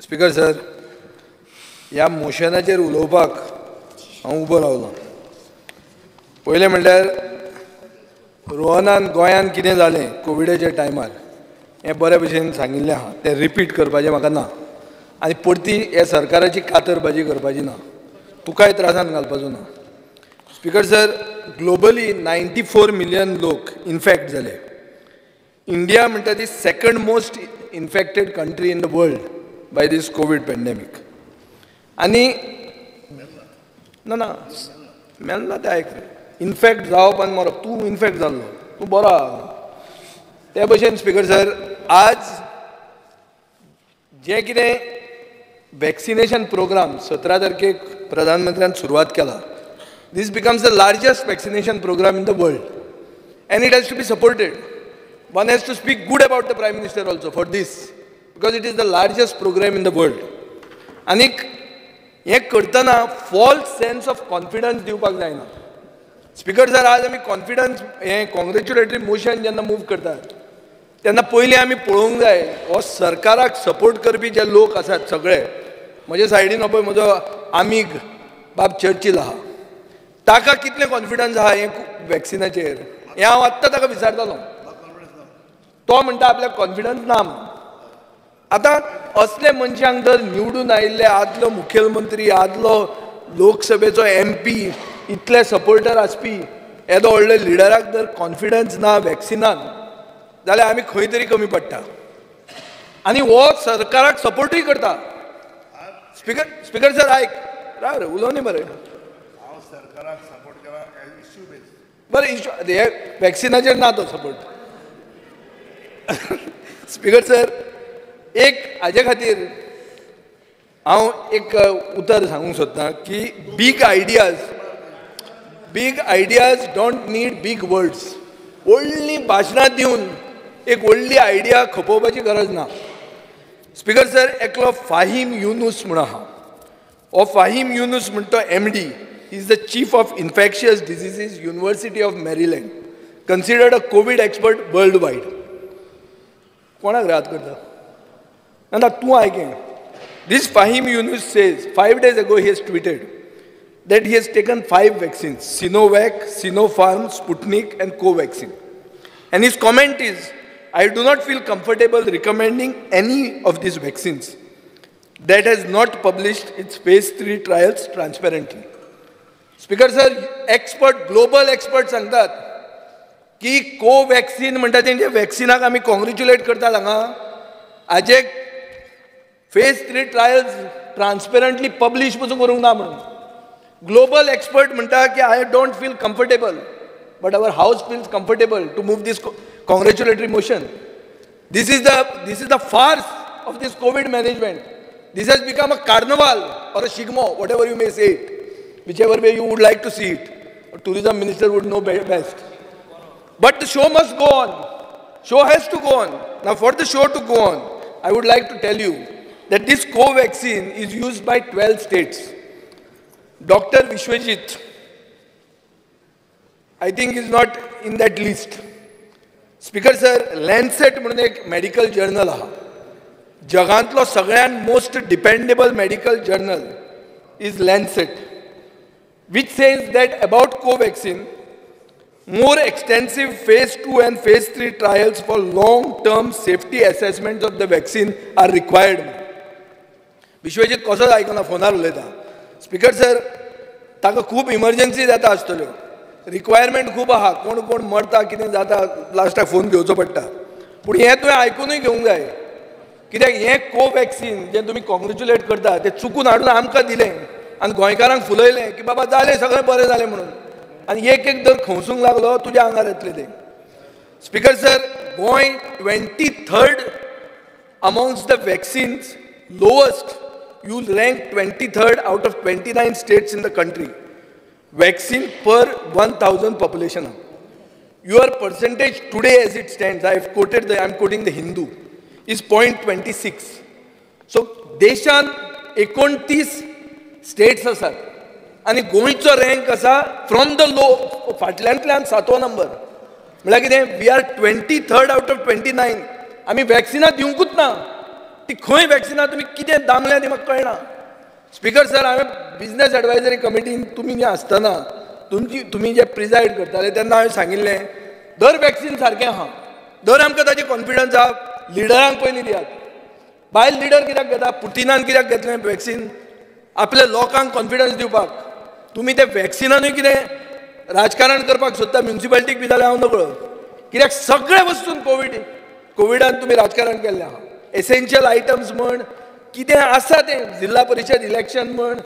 Speaker sir, ह्या मोशनाचेर उलोवपाक हांव उबो रावलो. पयलें म्हणल्यार रोहनान गोंयान कितें जालें कोविडाच्या टायमार हें बरे भशेन सांगिल्लें आहा. तें रिपीट करपाचें म्हाका ना आनी परती हे सरकाराची कातरबाजी करपाची ना, तुकाय त्रासान घालपाचो ना. स्पीकर सर, ग्लोबली 94 मिलियन लोक इन्फॅक्ट जाले. इंडिया म्हणटा ती second most infected country in the world by this COVID pandemic. आनी ना मेलना तें आयक, इन्फॅक्ट जावप आनी मरप. तूं इन्फॅक्ट जाल्लो, तूं बरो आहा. ते भशेन स्पीकर सर, आज जे कितें वॅक्सिनेशन प्रोग्राम 17 तारखेक प्रधानमंत्र्यान सुरवात केला, this becomes the largest vaccination program in the world and it has to be supported. One has to speak good about the Prime Minister also for this because it is the largest program in the world. Anik हे करतना false sense of confidence दिवपाक जायना. Speaker sir, आज आमी confidence हे कॉंग्रेच्युलेटरी motion जेन्ना move करतात तेन्ना पयलीं आमी पळोवंक जाय हो सरकाराक सपोर्ट करपी जे लोक आसात सगळे. म्हजे सायडीन हो पळय म्हजो आमीग बाब चर्चिल आहा, ताका कितले कॉन्फिडन्स आहा हे वॅक्सिनाचेर हें हांव आत्तां ताका विचारतालो. तो म्हणटा आपल्याक कॉन्फिडन्स ना. आतां असले मनशांक जर निवडून आयिल्ले आदलो मुखेलमंत्री, आदलो लोकसभेचो MP, इतले सपोर्टर आसपी येदो व्हडल्या लिडराक जर कॉन्फिडन्स ना वॅक्सिनान, जाल्यार आमी खंय तरी कमी पडटा. आनी हो सरकाराक सपोर्टूय करता. स्पीकर सर आयक, राव रे उलोव न्ही बरें. बरें इश्यू हे वॅक्सिनाचेर ना तो सपोर्ट. स्पीकर सर, एक हाजे खातीर हांव एक उतर सांगूंक सोदतां की big ideas don't need big words. व्हडलीं भाशणां दिवन एक व्हडली आयडिया खपोवपाची गरज ना. स्पीकर सर, एकलो फाहीम युनूस म्हूण आहा. हो फाहीम युनूस म्हणटा तो MD. He is the chief of infectious diseases, University of Maryland, considered a COVID expert worldwide. कोणाक रात करता? ना तूं आयकें. This Fahim Yunus says 5 days ago he has tweeted that he has taken 5 vaccines: Sinovac, Sinopharm, Sputnik, and Covaxin. And his comment is, "I do not feel comfortable recommending any of these vaccines that has not published its phase 3 trials transparently." Speaker sir, expert, global expert सांगतात की Covaxin म्हणटा तेंचे वॅक्सिनाक आमी congratulate करतात हांगा, हाजे phase 3 trials ट्रान्सपेरंटली publish पसून करूंक ना म्हणून. ग्लोबल एक्सपर्ट म्हणटा की I don't feel comfortable but our house feels comfortable to move this congratulatory motion. This is the farce of this COVID management. This has become a carnival or a shigmo, whatever you may say it, whichever way you would like to see it. A tourism minister would know best. But the show must go on. Show has to go on. Now for the show to go on, I would like to tell you that this Covaxin is used by 12 states. Dr. Vishwajit, I think is not in that list. Speaker sir, Lancet म्हणून एक medical journal आहा. जगांतलो सगळ्यात most dependable medical journal is Lancet, which says that about Covaxin, more extensive phase 2 and phase 3 trials for long-term safety assessments of the vaccine are required. Vishwajeet कसो आयकना, फोनार उलयता. Speaker sir, ताका खूब इमर्जन्सी जाता आसतल्यो, रिक्वायरमेंट खूब आहा, कोण कोण मरता, कितें जाता, लास्टाक फोन घेवचो पडटा. पूण हें तुवें आयकूनय घेवंक जाय, कित्याक हें कोवॅक्सिन जें तुमी कॉंग्रेच्युलेट करता तें चुकून हाडून आमकां दिलें आनी गोंयकारांक फुलयलें की बाबा जालें, सगळें बरें जालें म्हणून. आनी एक जर खवसूंक लागलो तुज्या आंगार येतलें तें. Speaker sir, Goa 23rd amongst the vaccines, lowest. You rank 23rd out of 29 states in the country. Vaccine per 1,000 population. Your percentage today as it stands, I am quoting the Hindu, is 0.26. So देशान 29 states आसात आनी गोंयचो rank आसा from the low, फाटल्यांतल्यान 7वो number. म्हळ्यार कितें, we R 23rd out of 29. आमी वॅक्सिनां दिवंकूच ना. ती खंय वॅक्सिनां तुमी कितें दामल्या ती म्हाका कळना. स्पीकर सर, हांवें बिझनेस एडवायझरी कमिटीन तुमी जे आसतना तुमी जे प्रिजायड करताले तेन्ना हांवें सांगिल्लें दर वॅक्सीन सारकें आहा, दर आमकां ताजेर कॉन्फिडन्स आहा, लिडरांक पयलीं दियात. भायल लिडर कित्याक घेता? पुटिनान कित्याक घेतलें वॅक्सीन? आपल्या लोकांक कॉन्फिडन्स दिवपाक. तुमी ते वॅक्सिनानूय कितें राजकारण करपाक सोदता? म्युनिसिपालिटीक बी जाल्यार हांव नकळो. कित्याक सगळे वस्तून कोविडान तुमी राजकारण केल्लें आहा. एसेन्शियल आयटम्स म्हण, कितें आसा तें जिल्ला परिशद इलेक्शन म्हण,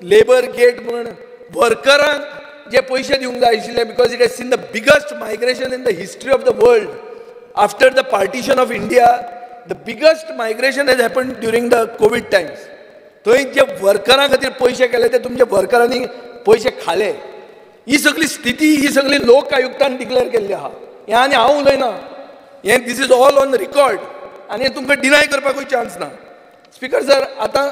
लेबर गेट म्हण, वर्करांक जे पयशे दिवंक जाय आशिल्ले, because it has seen the biggest migration in the history of the world after the partition of India. The biggest migration has happen during the Covid Times. थंय जे वर्करां खातीर पयशे केले ते तुमच्या वर्करांनी पयशे खाले. ही सगळी स्थिती, ही सगळी लोक आयुक्तान डिक्लेअर केल्ली आहा. हें आनी हांव उलयना, हें this is all on record आनी हें तुमकां डिनाय करपाकूय चान्स ना. स्पीकर सर, आतां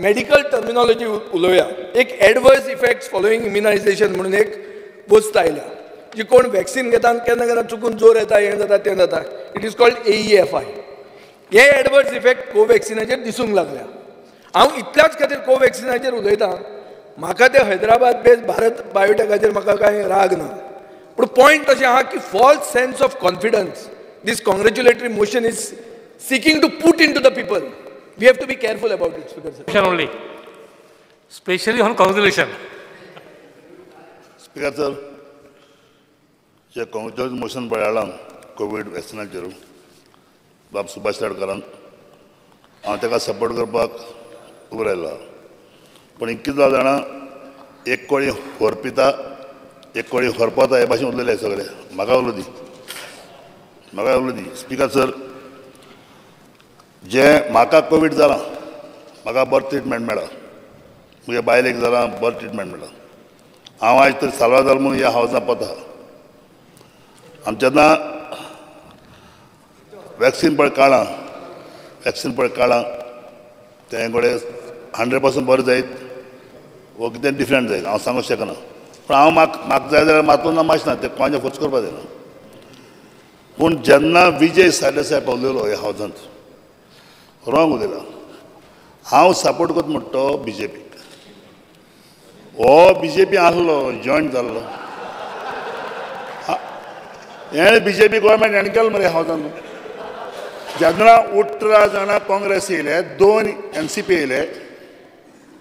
मेडिकल टर्मिनॉलॉजी उलोवया. एक एडवर्स इफेक्ट्स फॉलोईंग इम्युनायझेशन म्हणून एक वस्त आयल्या, जी कोण वॅक्सीन घेता केन्ना केन्ना चुकून जोर येता, हें जाता तें जाता. It is called AEFI. हे एडवर्स इफेक्ट कोवॅक्सिनाचेर दिसूंक लागल्या. हांव इतल्याच खातीर कोवॅक्सिनाचेर उलयतां, म्हाका ते हैदराबाद बेस्ड भारत बायोटेकाचेर म्हाका कांय राग ना, पूण पॉयंट अशें आहा की false sense of confidence this congratulatory motion is seeking to put in to the people. We have to be careful about it. Speaker sir, only, especially on congratulation. Speaker sir, जे congratulation motion पळयलां COVID वॅक्सिनाचेर बाब सुभाष तडकरान, हांव ताका support करपाक उबो रावला. पूण कितें जालें जाणा, एक कोळी व्हरपिता एक कोळी व्हरपाता हे भाशेन उरलेले सगळे. म्हाका उलो दी. स्पीकर सर, जे म्हाका कोवीड जाला, म्हाका बरो ट्रिटमेंट मेळ्ळा, म्हज्या बायलेक जाला बरो ट्रिटमेंट मेळ्ळा. हांव आयज तर साल्वादोर म्हणून ह्या हावजां पता. आमी जेन्ना वॅक्सीन पळय काडलां तें घोडे 100% बरें जायत वो कितें डिफरंट जायत हांव सांगूंक शकना. पूण हांव म्हाका जाय जाल्यार मातून ना मातशें ना, तें कोणाचें फोर्स करपाक जायना. पूण जेन्ना विजय सारडेसाय पावलेलो ह्या हावजांत, रॉंग उलयला. हांव सपोर्ट करता म्हणटा तो BJP. हो BJP आसलो, जॉयन जाल्लो. हें BJP गोवोरमेंट हेणें केलें मरे हावजांत. जेन्ना 18 जाणां काँग्रेस येयले, 2 NCP येयले,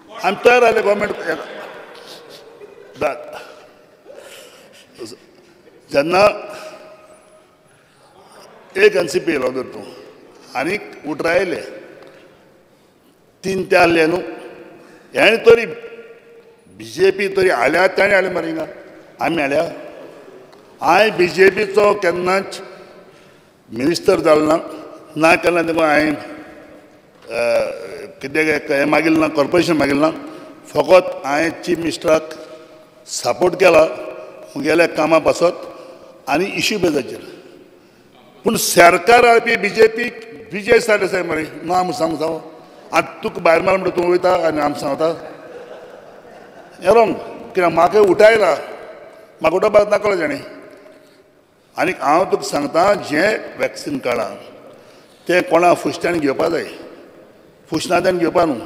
आमी तयार जाले गोवोरमेंट. जेन्ना एक NCP येयलो तर तूं आनीक 18 येयले, 3 ते आहले न्हू. हेणें तरी BJP तरी हाल्या, ताणें हाडले मरे हिंगा, आमी हाडल्या. हांवें BJPचो केन्नाच मिनिस्टर जालो ना केन्ना तेका हांवें कितें हें मागिल्लें ना, कॉर्पोरेशन मागिल्लें ना. फकत हांवें चीफ मिनिस्टराक सपोर्ट केला मुगेल्या कामां पासत आनी इश्यू बेजाचेर. पूण सरकार हाडपी BJP विजय सारडेसाय मरे ना म्हूण सांगू. आतां तुका भायर मार म्हणटा तूं वयता आनी आमी सांगता हें रॉंग. कित्याक म्हाका उठयला, म्हाका उठोवपाक नाकलो जाणें. आनीक हांव तुका सांगता, जें वॅक्सीन काडलां तें कोणा फुश्ट्यान घेवपा जाय, फुशनाद्यान घेवपा न्हू.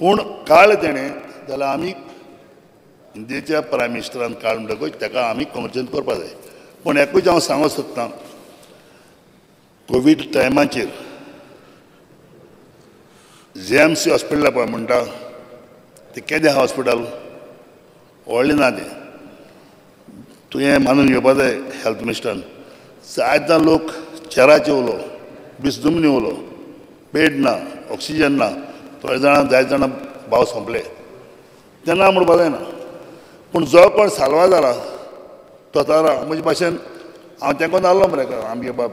पूण काडलें तेणें जाल्यार आमी इंडियेच्या प्रायम मिनिस्टरान काड म्हणटकूच ताका आमी कॉंग्रेच्युलेट करपा जाय. पूण एकूच हांव सांगूंक सोदतां, कोवीड टायमाचेर JMC हॉस्पिटल पळय म्हणटा तें केदें हॉस्पिटल व्हडलें ना तें. तुवें मानून घेवपा जाय हेल्थ मिनिस्टरान. जायते लोक चेराचे उलो, बिस्दुमनी उलो, बेड ना, ऑक्सिजन ना, थोडे जाणां जायते जाणां भाव सोंपले तेन्ना म्हणपा जायना. पूण जो कोण साल्वा जाला तो तारा म्हजे भाशेन हांव तेंको नासलो मरे आमगे बाब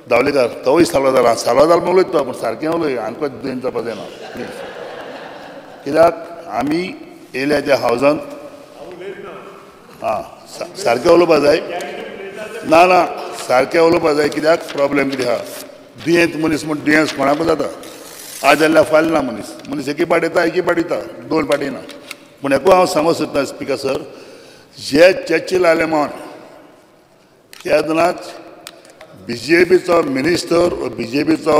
धावलेकार, तोवूय साल्वा जाला. साल्वा जाला म्हूण उलयता पूण सारकें उलय, आमकां दुयेंत जावपा जायना प्लीज. कित्याक आमी येयल्या त्या हावजांत सारकें उलोवपा जाय. ना सारकें उलोवपा जाय. कित्याक प्रॉब्लेम कितें आहा, दुयेंत मनीस म्हूण दुयेंस कोणाकूय जाता. आज जाल्यार फाल्यां ना मनीस एकी पाट येता, 2 पाटी येना. पूण हेको हांव सांगूंक सोदता स्पिकर सर, जे चर्चिल आलेमान तेन्नाच BJPचो मिनिस्टर BJPचो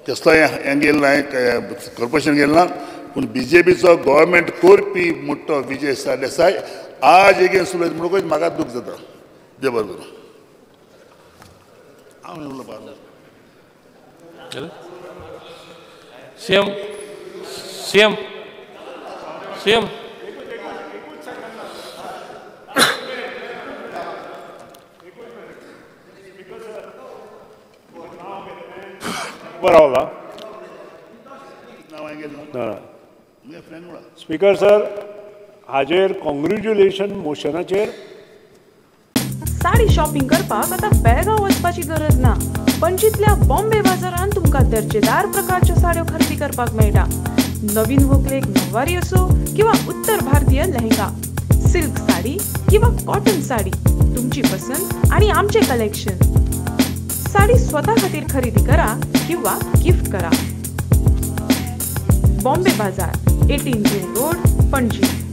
कसलोय हें गेल ना कॉर्पोरेशन गेल ना पूण BJPचो गव्हर्मेंट करपी मोठो विजय सरदेसाय आज एगेन्स्ट उलयता म्हणून म्हाका दूख जाता. देव बरें करूं. हांव उलोवपाक सीएम रावला नांव गेल ना म्हगे फ्रेंड म्हणा स्पीकर सर हाजेर कॉंग्रॅच्युलेशन मोशनाचेर. साडी शॉपिंग करपाक आता बेळगांव वचपाची गरज ना. पणजीतल्या बॉम्बे बाजारात तुमका दर्जेदार प्रकारच्या साड्यो खरेदी करपाक मेळटा. नवीन व्हंकलेक नववारी असो किंवा उत्तर भारतीय लेहंगा, सिल्क साडी किंवा कॉटन साडी, तुमची पसंत आणि आमचे कलेक्शन. साडी स्वतः खातीर खरेदी करा किंवा गिफ्ट करा. बॉम्बे बाजार, 18 जून रोड, पणजी.